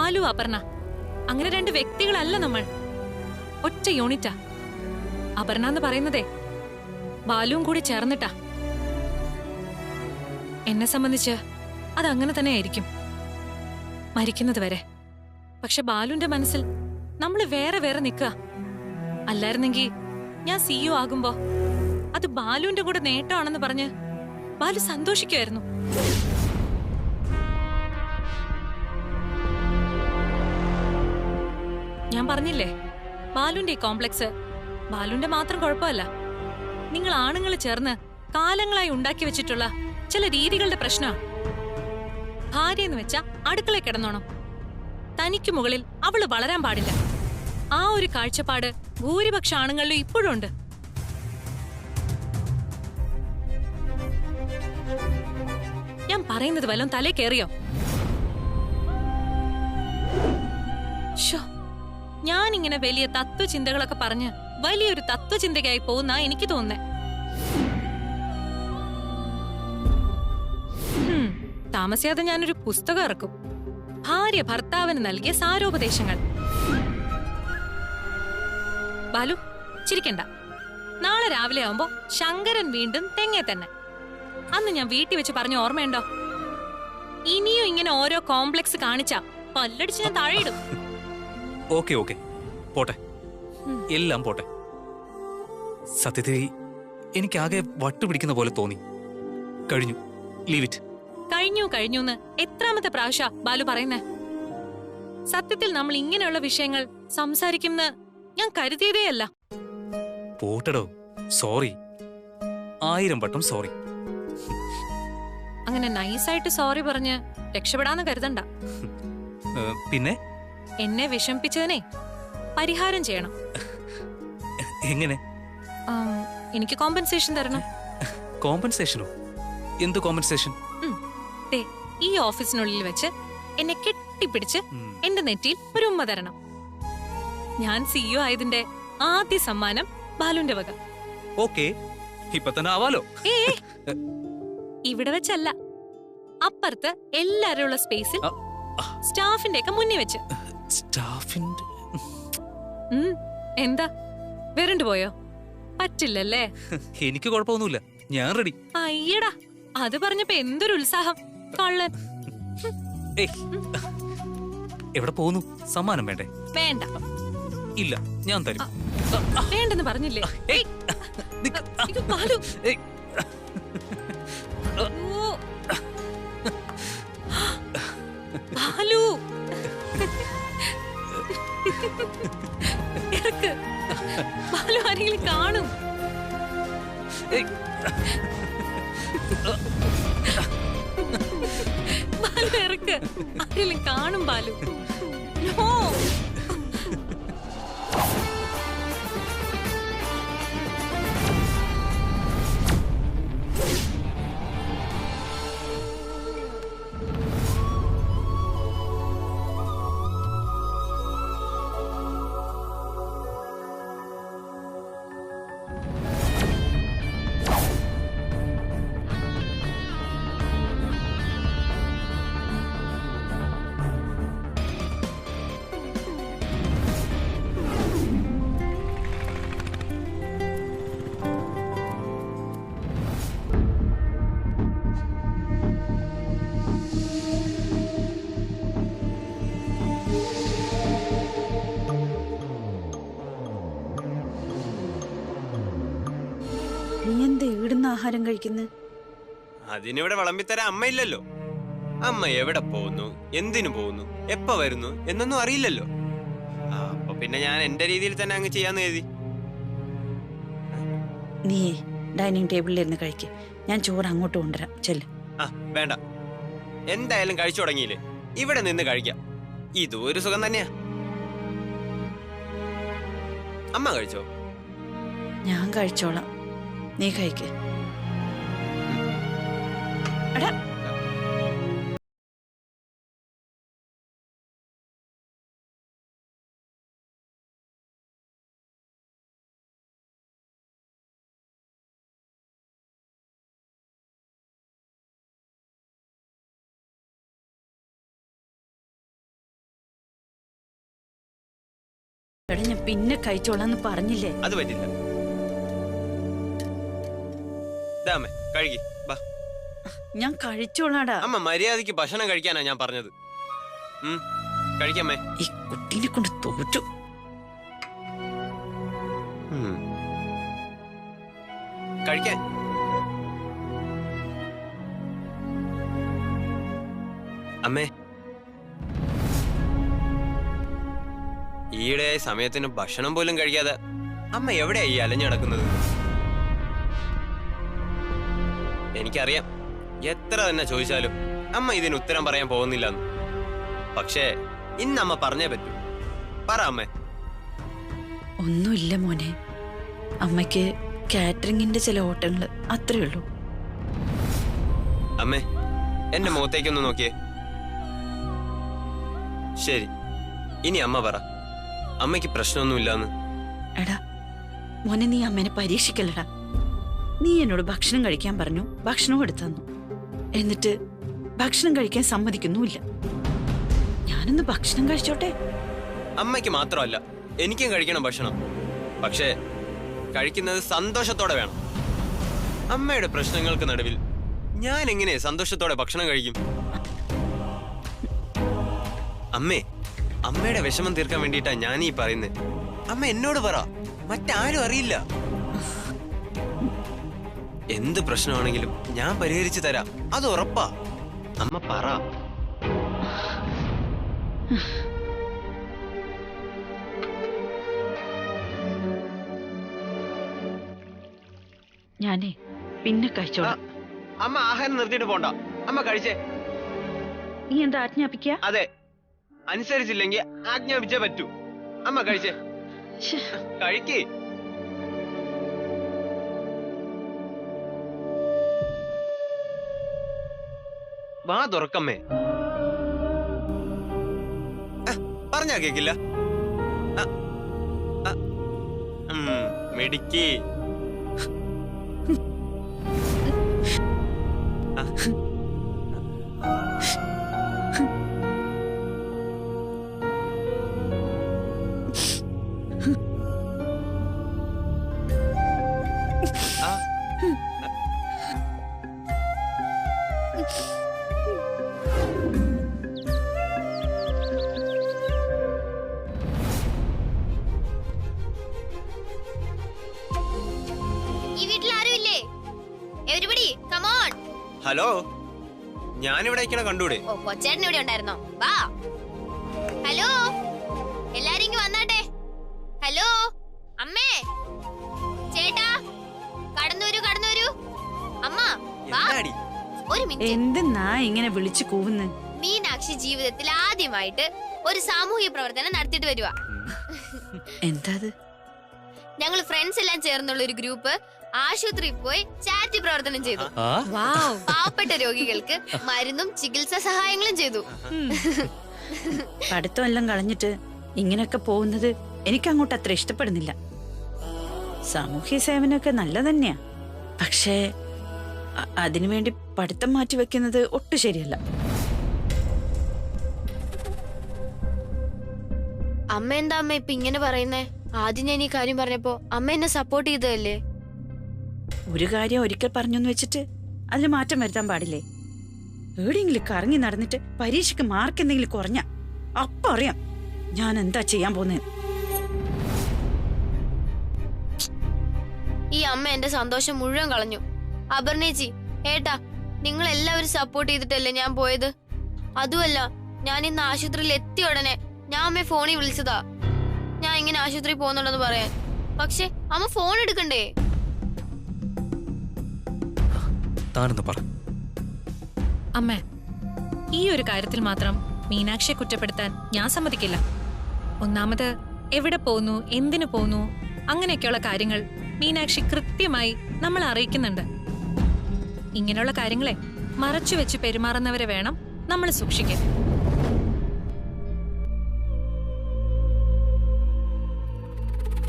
ബാലു അപർണ അങ്ങനെ രണ്ട് വ്യക്തികളല്ല നമ്മൾ, ഒറ്റ യൂണിറ്റാ. അപർണ എന്ന് പറയുന്നതേ ബാലുവും കൂടി ചേർന്നിട്ടാ. എന്നെ സംബന്ധിച്ച് അതങ്ങനെ തന്നെ ആയിരിക്കും മരിക്കുന്നത് വരെ. പക്ഷെ ബാലുവിന്റെ മനസ്സിൽ നമ്മൾ വേറെ വേറെ നിൽക്കുക. അല്ലായിരുന്നെങ്കിൽ ഞാൻ CEO ആകുമ്പോ അത് ബാലുവിന്റെ കൂടെ നേട്ടമാണെന്ന് പറഞ്ഞ് ബാലു സന്തോഷിക്കുമായിരുന്നു. ഞാൻ പറഞ്ഞില്ലേ, ബാലുവിന്റെ ഈ കോംപ്ലക്സ് ബാലുവിന്റെ മാത്രം കുഴപ്പമല്ല. നിങ്ങൾ ആണുങ്ങൾ ചേർന്ന് കാലങ്ങളായി ഉണ്ടാക്കി വെച്ചിട്ടുള്ള ചില രീതികളുടെ പ്രശ്നം. ഭാര്യ എന്ന് വെച്ചാ അടുക്കളയിൽ കിടന്നോണം, തനിക്ക് മുകളിൽ അവള് വളരാൻ പാടില്ല. ആ ഒരു കാഴ്ചപ്പാട് ഭൂരിപക്ഷ ആണുങ്ങളിലും ഇപ്പോഴും ഉണ്ട്. ഞാൻ പറയുന്നത് വല്ലതും തലേ കേറിയോ? ഞാനിങ്ങനെ വലിയ തത്വചിന്തകളൊക്കെ പറഞ്ഞ് വലിയൊരു തത്വചിന്തയായി പോകുന്ന എനിക്ക് തോന്നുന്നേ. താമസിയാതെ ഞാനൊരു പുസ്തകം ഇറക്കും, ഭാര്യ ഭർത്താവിന് നൽകിയ സാരോപദേശങ്ങൾ. ബാലു ചിരിക്കണ്ട. നാളെ രാവിലെ ആവുമ്പോ ശങ്കരൻ വീണ്ടും തെങ്ങേ തന്നെ. അന്ന് ഞാൻ വീട്ടിൽ വെച്ച് പറഞ്ഞ ഓർമ്മയുണ്ടോ? ഇനിയും ഇങ്ങനെ ഓരോ കോംപ്ലക്സ് കാണിച്ചാ പല്ലടിച്ച് ഞാൻ താഴെയിടും. ഓക്കെ ഓക്കെ, പോട്ടെ, എല്ലാം പോട്ടെ. സത്യത്തിൽ എനിക്കാകെ വട്ടുപിടിക്കുന്ന പോലെ തോന്നി. കഴിഞ്ഞു, ലീവ് ഇറ്റ്. കഴിഞ്ഞു കഴിഞ്ഞുന്ന് എത്രാമത്തെ പ്രാവശ്യ ബാലു പറയുന്നേ? സത്യത്തിൽ നമ്മൾ ഇങ്ങനെയുള്ള വിഷയങ്ങൾ സംസാരിക്കുന്ന ഞാൻ കരുതിയതേയല്ല. പോട്ടടോ, സോറി, 1000 വട്ടം സോറി. അങ്ങനെ നൈസായിട്ട് സോറി പറഞ്ഞ് രക്ഷപ്പെടാന്ന് കരുതണ്ട. പിന്നെ എന്നെ വിഷമിപ്പിച്ചതിനെ പരിഹാരം ചെയ്യണം. എങ്ങനെ? എനിക്ക് കോമ്പൻസേഷൻ തരണം. കോമ്പൻസേഷനോ? എന്ത് കോമ്പൻസേഷൻ? ഈ ഓഫീസിനുള്ളിൽ വെച്ച് എന്നെ കെട്ടിപ്പിടിച്ച് എന്റെ നെറ്റിയിൽ ഒരു ഉമ്മ തരണം. ഞാൻ CEO ആയതിന്റെ ആദ്യ സമ്മാനം ബാലുവിന്റെ വക. ഓക്കേ, ഇപ്പൊ തന്നെ ആവാലോ. ഇവിടെ വെച്ചല്ല, അപ്പുറത്ത് എല്ലാരും ഉള്ള സ്പേസിൽ സ്റ്റാഫിന്റെ ഒക്കെ മുന്നിൽ വെച്ച്. സ്റ്റാഫിന്റെ? എന്താ വരണ്ടു പോയോ? പറ്റില്ലല്ലേ? എനിക്ക് കുഴപ്പമൊന്നുമില്ല, ഞാൻ റെഡി. അയ്യടാ, അത് പറഞ്ഞപ്പോ എന്തൊരു ഉത്സാഹം. കള്ളൻ. എവിടെ പോകുന്നു? സമ്മാനം വേണ്ടേ? വേണ്ട. ഇല്ല, ഞാൻ തരും. വേണ്ടെന്ന് പറഞ്ഞില്ലേ? ബാലു, ബാലു ഇറക്ക്. ബാലു ആരെങ്കിലും കാണും. ബാലു ഇറക്ക്, ആരെങ്കിലും കാണും. ബാലു നോ. നീ എന്താ ഇവിടുന്ന് ആഹാരം കഴിക്കുന്നത്? അതിനിവിടെ വിളമ്പിത്തരാൻ അമ്മയില്ലല്ലോ. അമ്മ എവിടെ പോകുന്നു, എന്തിനു പോകുന്നു, എപ്പ വരുന്നു എന്നൊന്നും അറിയില്ലല്ലോ. അപ്പൊ പിന്നെ ഞാൻ എന്റെ രീതിയിൽ തന്നെ അങ്ങ് ചെയ്യാന്ന് കരുതി. നീയേ ഡൈനിങ് ടേബിളിൽ ഇരുന്ന് കഴിക്ക്, ഞാൻ ചോറ് അങ്ങോട്ട് കൊണ്ടുവരാം. ചെല്ല്. വേണ്ട, എന്തായാലും കഴിച്ചു തുടങ്ങിയില്ലേ, ഇവിടെ നിന്ന് കഴിക്കാം. ഇതും ഒരു സുഖം തന്നെയാ. അമ്മ കഴിച്ചോ? ഞാൻ കഴിച്ചോളാം, നീ കഴിക്ക്. എടാ എടാ ഞാൻ പിന്നെ കഴിച്ചോളാന്ന് പറഞ്ഞില്ലേ. അത് പറ്റില്ല. ദാ അമ്മേ കഴുകി ബാ. ഞാൻ കഴിച്ചോളാടാ. അമ്മ മര്യാദക്ക് ഭക്ഷണം കഴിക്കാനാ ഞാൻ പറഞ്ഞത്. കഴിക്കമ്മേ. ഈ കുട്ടീനെ കൊണ്ട് തോറ്റു. കഴിക്കാൻ. അമ്മേ ഈയിടെ സമയത്തിന് ഭക്ഷണം പോലും കഴിക്കാതെ അമ്മ എവിടെയാ ഈ അലഞ്ഞു നടക്കുന്നത്? എനിക്കറിയാം, എത്ര തന്നെ ചോദിച്ചാലും അമ്മ ഇതിന് ഉത്തരം പറയാൻ പോകുന്നില്ലെന്ന്. പക്ഷേ ഇന്ന് അമ്മ പറഞ്ഞേ പറ്റൂ. പറ അമ്മേ. ഒന്നുമില്ല മോനെ, അമ്മയ്ക്ക് കാറ്ററിംഗിന്റെ ചില ഓട്ടങ്ങള് അത്രേ ഉള്ളൂ. അമ്മേ എന്റെ മുഖത്തേക്കൊന്ന് നോക്കിയേ. ശരി, ഇനി അമ്മ പറ, അമ്മയ്ക്ക് പ്രശ്നമൊന്നുമില്ലാന്ന്. എടാ മോനെ, നീ അമ്മേനെ പരീക്ഷിക്കല്ലടാ. നീ എന്നോട് ഭക്ഷണം കഴിക്കാൻ പറഞ്ഞു, ഭക്ഷണവും എടുത്തു തന്നു. എന്നിട്ട് ഭക്ഷണം കഴിക്കാൻ സമ്മതിക്കുന്നുമില്ല. ഞാനൊന്ന് ഭക്ഷണം കഴിച്ചോട്ടെ. അമ്മയ്ക്ക് മാത്രമല്ല എനിക്കും കഴിക്കണം ഭക്ഷണം. പക്ഷേ കഴിക്കുന്നത് സന്തോഷത്തോടെ വേണം. അമ്മയുടെ പ്രശ്നങ്ങൾക്ക് നടുവിൽ ഞാൻ എങ്ങനെ സന്തോഷത്തോടെ ഭക്ഷണം കഴിക്കും? അമ്മേ, അമ്മയുടെ വിഷമം തീർക്കാൻ വേണ്ടിയിട്ടാ ഞാൻ ഈ പറയുന്നത്. അമ്മ എന്നോട് പറ, മറ്റാരും അറിയില്ല. എന്ത് പ്രശ്നമാണെങ്കിലും ഞാൻ പരിഹരിച്ചു തരാം, അത് ഉറപ്പാ. അമ്മ പറ. ഞാനേ പിന്നെ കഴിച്ചോളാം. അമ്മ ആഹാരം നിർത്തിയിട്ട് പോണ്ട, അമ്മ കഴിച്ചേ. നീ എന്താ ആജ്ഞാപിക്കുക? അതെ, അനുസരിച്ചില്ലെങ്കിൽ ആജ്ഞാപിച്ചേ പറ്റൂ. അമ്മ കഴിച്ചേ. കഴിക്കേ. വാ തുറക്കമ്മേ. പറഞ്ഞാ കേക്കില്ല. മിടുക്കി. ഹലോ, ഞാനിവിടെ കണ്ടൂടെ? ഓ, കൊച്ചേട്ടൻ ഇവിടെ ഉണ്ടായിരുന്നോ? വാ. ഹലോ, എല്ലാരും ഇങ്ങ് വന്നാട്ടെ. ഹലോ അമ്മേ, ചേട്ടാ, കടന്നു വരൂ. അമ്മ വാ. ഒരു മിനിറ്റ്. എന്തെന്നാ ഇങ്ങനെ വിളിച്ചു കൂവുന്നു? മീനാക്ഷി ജീവിതത്തിൽ ആദ്യമായിട്ട് ഒരു സാമൂഹ്യ പ്രവർത്തനം നടത്തിയിട്ട് വരുവാ. എന്താ? ഞങ്ങൾ ഫ്രണ്ട്സ് എല്ലാം ചേർന്നുള്ള ഒരു ഗ്രൂപ്പ് ആശുപത്രിയിൽ പോയി ചാരിറ്റി പ്രവർത്തനം ചെയ്തു. പാവപ്പെട്ട രോഗികൾക്ക് മരുന്നും ചികിത്സാ സഹായങ്ങളും ചെയ്തു. പഠിത്തം എല്ലാം കളഞ്ഞിട്ട് ഇങ്ങനെയൊക്കെ പോകുന്നത് എനിക്ക് അങ്ങോട്ട് അത്ര ഇഷ്ടപ്പെടുന്നില്ല. സാമൂഹ്യ സേവനമൊക്കെ നല്ല തന്നെയാ, പക്ഷേ അതിനുവേണ്ടി പഠിത്തം മാറ്റിവെക്കുന്നത് ഒട്ടും ശരിയല്ല. അമ്മ എന്താ അമ്മ ഇപ്പൊ ഇങ്ങനെ പറയുന്നേ? ആദ്യം ഞാൻ ഈ കാര്യം പറഞ്ഞപ്പോ അമ്മ എന്നെ സപ്പോർട്ട് ചെയ്തതല്ലേ? ഒരു കാര്യം ഒരിക്കൽ പറഞ്ഞെന്ന് വെച്ചിട്ട് അതിന് മാറ്റം വരുത്താൻ പാടില്ലേ? എവിടെയെങ്കിലും കറങ്ങി നടന്നിട്ട് പരീക്ഷയ്ക്ക് മാർക്ക് എന്തെങ്കിലും കുറഞ്ഞ അപ്പൊ അറിയാം ഞാൻ എന്താ ചെയ്യാൻ പോന്നെ. ഈ അമ്മ എന്റെ സന്തോഷം മുഴുവൻ കളഞ്ഞു. അപർണേച്ചി, ഏട്ടാ, നിങ്ങൾ എല്ലാവരും സപ്പോർട്ട് ചെയ്തിട്ടല്ലേ ഞാൻ പോയത്. അതുമല്ല, ഞാൻ ഇന്ന് ആശുപത്രിയിൽ എത്തിയ ഉടനെ ഞാൻ അമ്മയെ ഫോണിൽ വിളിച്ചതാ, ഞാൻ ഇങ്ങനെ ആശുപത്രി പോകുന്നുണ്ടെന്ന് പറയാൻ. പക്ഷെ അമ്മ ഫോൺ എടുക്കണ്ടേ? അമ്മേ, ഈ ഒരു കാര്യത്തിൽ മാത്രം മീനാക്ഷിയെ കുറ്റപ്പെടുത്താൻ ഞാൻ സമ്മതിക്കില്ല. ഒന്നാമത് എവിടെ പോന്നു, എന്തിനു പോന്നു, അങ്ങനെയൊക്കെയുള്ള കാര്യങ്ങൾ മീനാക്ഷി കൃത്യമായി നമ്മളെ അറിയിക്കുന്നുണ്ട്. ഇങ്ങനെയുള്ള കാര്യങ്ങളെ മറച്ചു വെച്ച് പെരുമാറുന്നവരെ വേണം നമ്മൾ സൂക്ഷിക്കാൻ.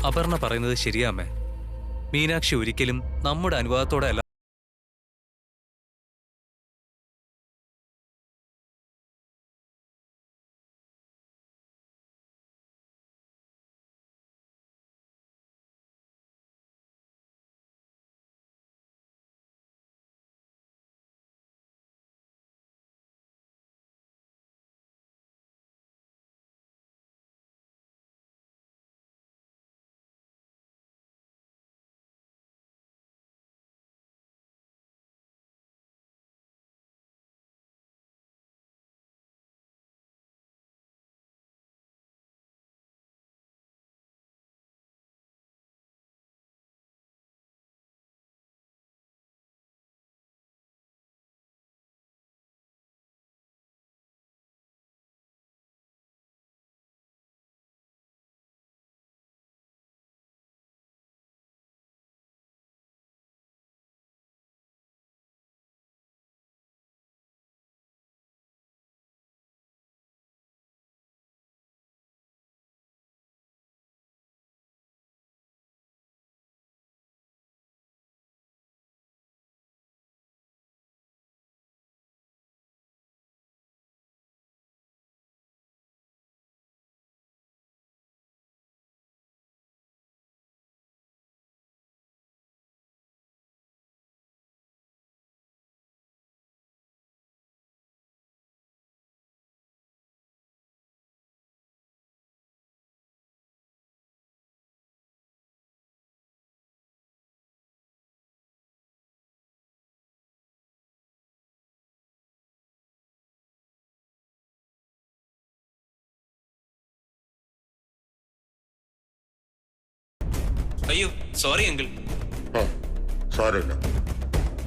അപർണ പറയുന്നത് ശരിയാമേ. മീനാക്ഷി ഒരിക്കലും നമ്മുടെ അനുവാദത്തോടെ അല്ല അയ്യോ സോറി അങ്കിൾ. ആ സാരമില്ല.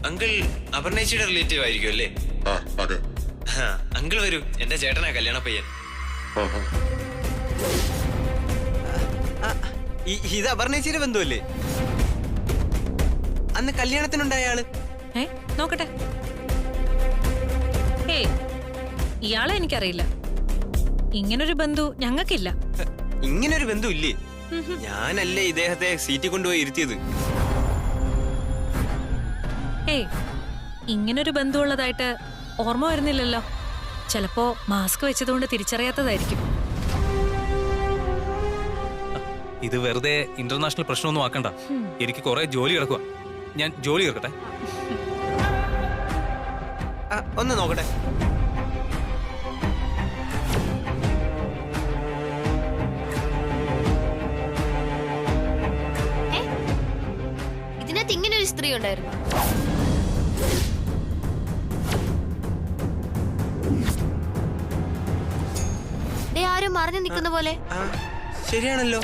അങ്കിൾ അപർണേച്ചിയുടെ റിലേറ്റീവ് ആയിരിക്കും അല്ലേ? ആ അതെ. അങ്കിൾ വരൂ, എന്റെ ചേട്ടനാ കല്യാണ പയ്യൻ. ആ ആ ഇത് അപർണേച്ചിയുടെ ബന്ധുവല്ലേ? അന്ന് കല്യാണത്തിനുണ്ടായ ആള്. നോക്കട്ടെ. ഏയ്, ഇയാളെ എനിക്കറിയില്ല. ഇങ്ങനൊരു ബന്ധു ഞങ്ങൾക്കില്ല. ഇങ്ങനൊരു ബന്ധു ഇല്ലേ? ഞാനല്ലേ ഇദ്ദേഹത്തെ സീറ്റിൽ കൊണ്ടുപോയി ഇരുത്തിയത്. ഏയ്, ഇങ്ങനൊരു ബന്ധു ഉള്ളതായിട്ട് ഓർമ്മ വരുന്നില്ലല്ലോ. ചിലപ്പോ മാസ്ക് വെച്ചതുകൊണ്ട് തിരിച്ചറിയാത്തതായിരിക്കും. ഇത് വെറുതെ ഇന്റർനാഷണൽ പ്രശ്നമൊന്നും ആക്കണ്ട. എനിക്ക് കുറെ ജോലി കിടക്കുക. ഞാൻ ജോലി തീർക്കട്ടെ. ഒന്ന് നോക്കട്ടെ. ഇതിനകത്ത് ഇങ്ങനെ ഒരു സ്ത്രീ ഉണ്ടായിരുന്നു. ആരും മറിഞ്ഞു നിൽക്കുന്ന പോലെ. ശരിയാണല്ലോ.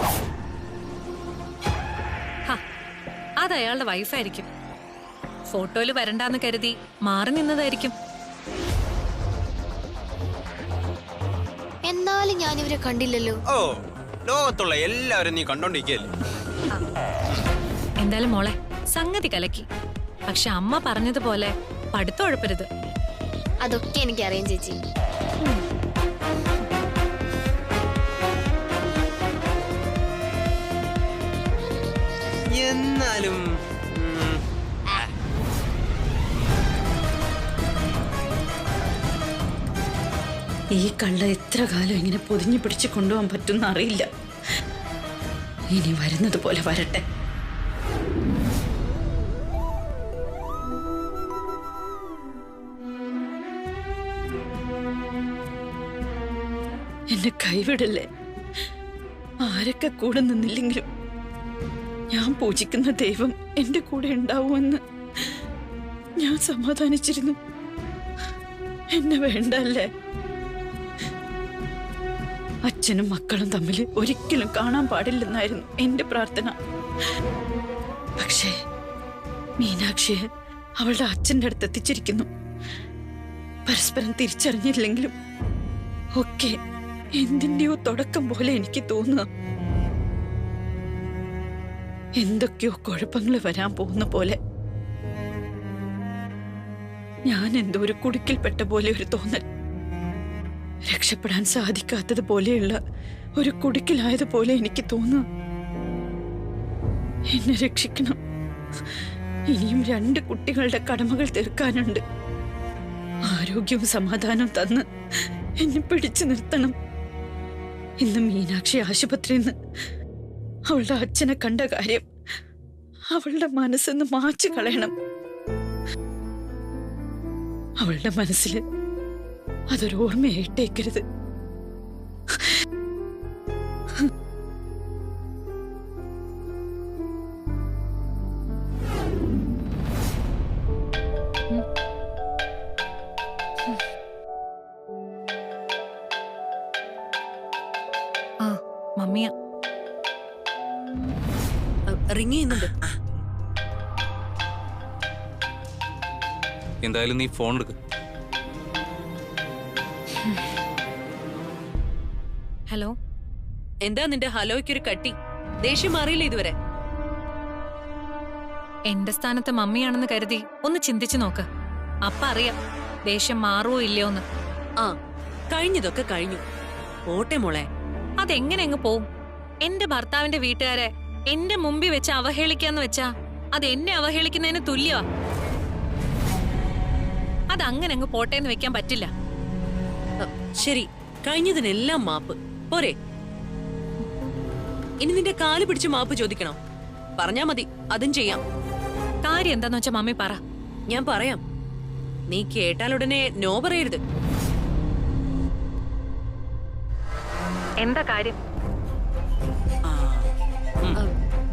അത് അയാളുടെ വൈഫായിരിക്കും. ഫോട്ടോയില് വരണ്ടാന്ന് കരുതി മാറി നിന്നതായിരിക്കും. എന്നാലും ഞാനിവരെ കണ്ടില്ലല്ലോ. ഓ, ലോകത്തുള്ള എല്ലാവരും നീ കണ്ടോണ്ടിരിക്കല്ലേ? എന്തായാലും മോളെ, സംഗതി കലക്കി. പക്ഷെ അമ്മ പറഞ്ഞതുപോലെ പഠിത്തം ഉഴപ്പരുത്. അതൊക്കെ എനിക്കറിയാം ചേച്ചി. എന്നാലും ഈ കള്ള എത്ര കാലം ഇങ്ങനെ പൊതിഞ്ഞു പിടിച്ച് കൊണ്ടുപോകാൻ പറ്റുന്ന അറിയില്ല. ഇനി വരുന്നത് പോലെ വരട്ടെ. എന്നെ കൈവിടല്ലേ. ആരൊക്കെ കൂടെ നിന്നില്ലെങ്കിലും ഞാൻ പൂജിക്കുന്ന ദൈവം എന്റെ കൂടെ ഉണ്ടാവുമെന്ന് ഞാൻ സമാധാനിച്ചിരുന്നു. എന്നെ വേണ്ടല്ലേ. അച്ഛനും മക്കളും തമ്മിൽ ഒരിക്കലും കാണാൻ പാടില്ലെന്നായിരുന്നു എന്റെ പ്രാർത്ഥന. പക്ഷേ മീനാക്ഷിയെ അവളുടെ അച്ഛൻ്റെ അടുത്ത് എത്തിച്ചിരിക്കുന്നു. പരസ്പരം തിരിച്ചറിഞ്ഞില്ലെങ്കിലും ഒക്കെ എന്തിന്റെയോ തുടക്കം പോലെ എനിക്ക് തോന്നുക. എന്തൊക്കെയോ കുഴപ്പങ്ങൾ വരാൻ പോകുന്ന പോലെ. ഞാൻ എന്തോ ഒരു കുടുക്കിൽപ്പെട്ട പോലെ ഒരു തോന്നൽ. രക്ഷപ്പെടാൻ സാധിക്കാത്തത് പോലെയുള്ള ഒരു കുടുക്കിലായതുപോലെ എനിക്ക് തോന്നുക. എന്നെ രക്ഷിക്കണം. ഇനിയും 2 കുട്ടികളുടെ കടമകൾ തീർക്കാനുണ്ട്. ആരോഗ്യവും സമാധാനവും തന്ന് എന്നെ പിടിച്ചു നിർത്തണം. ഇന്ന് മീനാക്ഷി ആശുപത്രിയിൽ നിന്ന് അവളുടെ അച്ഛനെ കണ്ട കാര്യം അവളുടെ മനസ്സെന്ന് മാച്ചു കളയണം. അവളുടെ മനസ്സിൽ അതൊരു ഓർമ്മയായിട്ടേക്കരുത്. മമ്മിയ റിങ് ചെയ്യുന്നുണ്ട്. എന്തായാലും നീ ഫോൺ എടുക്ക. ഹലോ. എന്താ നിന്റെ ഹലോയ്ക്കൊരു കട്ടി? ദേഷ്യം മാറിയില്ല ഇതുവരെ? എന്റെ സ്ഥാനത്ത് മമ്മിയാണെന്ന് കരുതി ഒന്ന് ചിന്തിച്ചു നോക്ക്. അപ്പ അറിയാം ദേഷ്യം മാറുവോ ഇല്ലയോന്ന്. ആ, കഴിഞ്ഞതൊക്കെ കഴിഞ്ഞു. പോട്ടെ മോളെ. അതെങ്ങനെ അങ്ങ് പോവും? എന്റെ ഭർത്താവിന്റെ വീട്ടുകാരെ എന്റെ മുമ്പിൽ വെച്ച് അവഹേളിക്കാന്ന് വെച്ചാ അത് എന്നെ അവഹേളിക്കുന്നതിന് തുല്യമാ. അതങ്ങനെ അങ്ങ് പോട്ടേന്ന് വെക്കാൻ പറ്റില്ല. ശരി, കഴിഞ്ഞതിനെല്ലാം മാപ്പ് പോരെ. ഇനി നിന്റെ കാല് പിടിച്ച് മാപ്പ് ചോദിക്കണം. പറഞ്ഞാ മതി, അതും ചെയ്യാം. കാര്യം എന്താന്ന് വെച്ചാ മമ്മി പറ. ഞാൻ പറയാം. നീ കേട്ടാലുടനെ നോ പറയരുത്. എന്താ കാര്യം?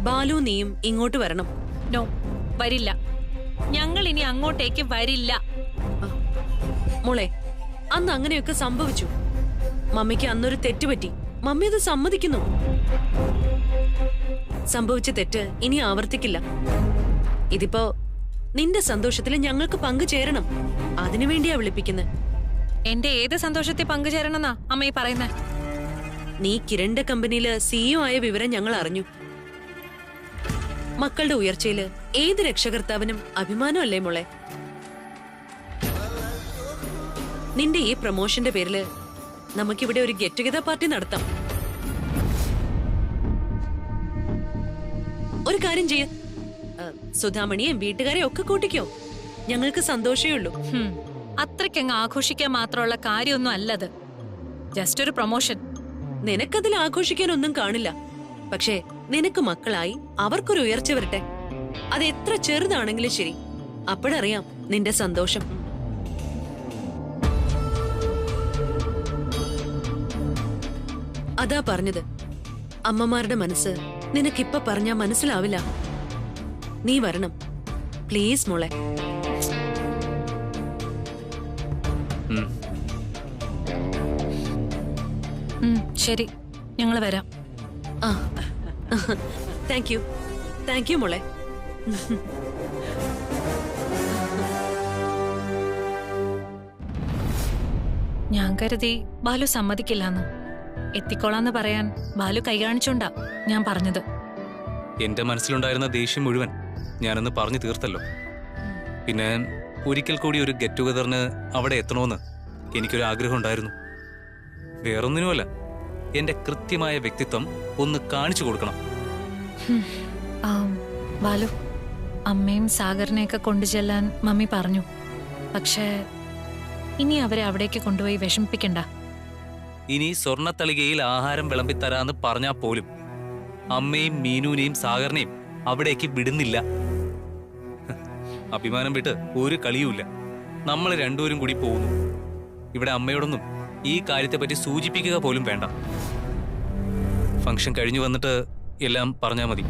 ബാലു നീയും ഇങ്ങോട്ട് വരണം. നോ, വരില്ല. ഞങ്ങൾ ഇനി അങ്ങോട്ടേക്ക് വരില്ല. മോളെ, അന്ന് അങ്ങനെയൊക്കെ സംഭവിച്ചു. മമ്മിക്ക് അന്നൊരു തെറ്റുപറ്റി. മമ്മി അത് സമ്മതിക്കുന്നു. സംഭവിച്ച തെറ്റ് ഇനി ആവർത്തിക്കില്ല. ഇതിപ്പോ നിന്റെ സന്തോഷത്തിൽ ഞങ്ങൾക്ക് പങ്കുചേരണം. അതിനുവേണ്ടിയാ വിളിപ്പിക്കുന്നത്. എന്റെ ഏത് സന്തോഷത്തിൽ പങ്കുചേരണമെന്നാ അമ്മ ഈ പറയുന്നേ? നീ കിരണിന്റെ കമ്പനിയില് CEO ആയ വിവരം ഞങ്ങൾ അറിഞ്ഞു. മക്കളുടെ ഉയർച്ചയില് ഏത് രക്ഷകർത്താവിനും അഭിമാനമല്ലേ മോളെ? നിന്റെ ഈ പ്രൊമോഷന്റെ പേരില് നമുക്കിവിടെ ഒരു ഗെറ്റ് ടുഗദർ പാർട്ടി നടത്താം. ഒരു കാര്യം ചെയ്യ, സുധാമണിയും വീട്ടുകാരെ ഒക്കെ കൂട്ടിക്കോ. ഞങ്ങൾക്ക് സന്തോഷമേ ഉള്ളൂ. അത്രയ്ക്കങ്ങ് ആഘോഷിക്കാൻ മാത്രമുള്ള കാര്യമൊന്നും അല്ലത്. ജസ്റ്റ് ഒരു പ്രൊമോഷൻ. നിനക്കതിൽ ആഘോഷിക്കാനൊന്നും കാണില്ല. പക്ഷേ നിനക്ക് മക്കളായി അവർക്കൊരു ഉയർച്ച വരട്ടെ. അത് എത്ര ചെറുതാണെങ്കിലും ശരി, അപ്പോഴറിയാം നിന്റെ സന്തോഷം. അതാ പറഞ്ഞത്, അമ്മമാരുടെ മനസ്സ് നിനക്കിപ്പ പറഞ്ഞാ മനസ്സിലാവില്ല. നീ വരണം പ്ലീസ് മോളെ. ശരി, ഞങ്ങൾ വരാം. ആ താങ്ക് യു മോളെ. ഞാൻ കരുതി ബാലു സമ്മതിക്കില്ലാന്ന്. എത്തിക്കോളാന്ന് പറയാൻ ബാലു കൈ കാണിച്ചോണ്ടാ ഞാൻ പറഞ്ഞത്. എന്റെ മനസ്സിലുണ്ടായിരുന്ന ദേഷ്യം മുഴുവൻ ഞാനൊന്ന് പറഞ്ഞു തീർത്തല്ലോ. പിന്നെ ഒരിക്കൽ കൂടി ഒരു ഗെറ്റ് ടുഗദറിന് അവിടെ എത്തണമെന്ന് എനിക്കൊരു ആഗ്രഹം ഉണ്ടായിരുന്നു. വേറൊന്നിനുമല്ല, എന്റെ കൃത്യമായ വ്യക്തിത്വം ഒന്ന് കാണിച്ചു കൊടുക്കണം. ബാലു, അമ്മയും സാഗറിനെയൊക്കെ കൊണ്ടുചെല്ലാൻ മമ്മി പറഞ്ഞു. പക്ഷേ ഇനി അവരെ അവിടേക്ക് കൊണ്ടുപോയി വിഷമിപ്പിക്കണ്ട. ഇനി സ്വർണ്ണത്തളികയിൽ ആഹാരം വിളമ്പിത്തരാന്ന് പറഞ്ഞാൽ പോലും അമ്മയും മീനുവിനെയും സാഗറിനെയും അവിടേക്ക് വിടുന്നില്ല. അഭിമാനം വിട്ട് ഒരു കളിയുമില്ല. നമ്മൾ രണ്ടുപേരും കൂടി പോകുന്നു. ഇവിടെ അമ്മയോടൊന്നും ഈ കാര്യത്തെപ്പറ്റി സൂചിപ്പിക്കുക പോലും വേണ്ട. ഫംഗ്ഷൻ കഴിഞ്ഞു വന്നിട്ട് എല്ലാം പറഞ്ഞാൽ മതി.